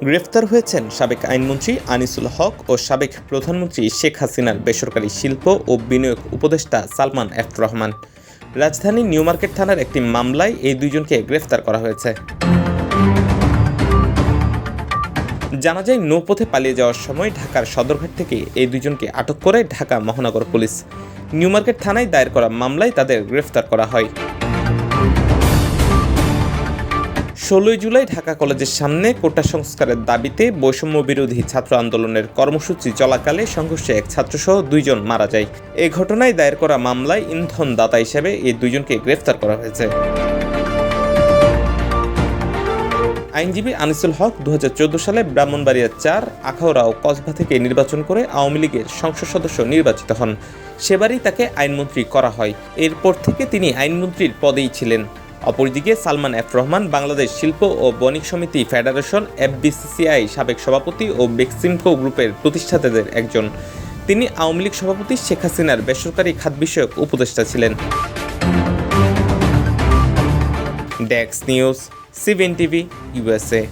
গ্রেফতার হয়েছেন সাবেক আইনমন্ত্রী আনিসুল হক ও সাবেক প্রধানমন্ত্রী শেখ হাসিনার বেসরকারি শিল্প ও বিনিয়োগ উপদেষ্টা সালমান এফ রহমান। রাজধানীর নিউ মার্কেট থানার একটি মামলায় এই দুইজনকে গ্রেফতার করা হয়েছে। জানা যায়, নৌপথে পালিয়ে যাওয়ার সময় ঢাকার সদরঘাট থেকে এই দুজনকে আটক করে ঢাকা মহানগর পুলিশ। নিউ মার্কেট থানায় দায়ের করা মামলায় তাদের গ্রেফতার করা হয়। 16 জুলাই ঢাকা কলেজের সামনে কোটা সংস্কারের দাবিতে বৈষম্য বিরোধী ছাত্র আন্দোলনের কর্মসূচি চলাকালে সংঘর্ষে এক ছাত্রসহ 2 জন মারা যায়। এই ঘটনায় দায়ের করা মামলায় ইন্ধনদাতা হিসেবে এই দুজনকে গ্রেফতার করা হয়েছে। আইনজীবী আনিসুল হক 2014 সালে ব্রাহ্মণবাড়িয়া 4, আখাউড়া ও কসবা থেকে নির্বাচন করে আওয়ামী লীগের সংসদ সদস্য নির্বাচিত হন। সেবারই তাকে আইনমন্ত্রী করা হয়। এরপর থেকে তিনি আইনমন্ত্রীর পদেই ছিলেন। অপরদিকে সালমান এফ রহমান বাংলাদেশ শিল্প ও বণিক সমিতি ফেডারেশন FBCCI সাবেক সভাপতি ও বেক্সিমকো গ্রুপের প্রতিষ্ঠাতাদের একজন। তিনি আওয়ামী লীগ সভাপতি শেখ হাসিনার বেসরকারি খাত বিষয়ক উপদেষ্টা ছিলেন। Desk news, CBN TV, USA।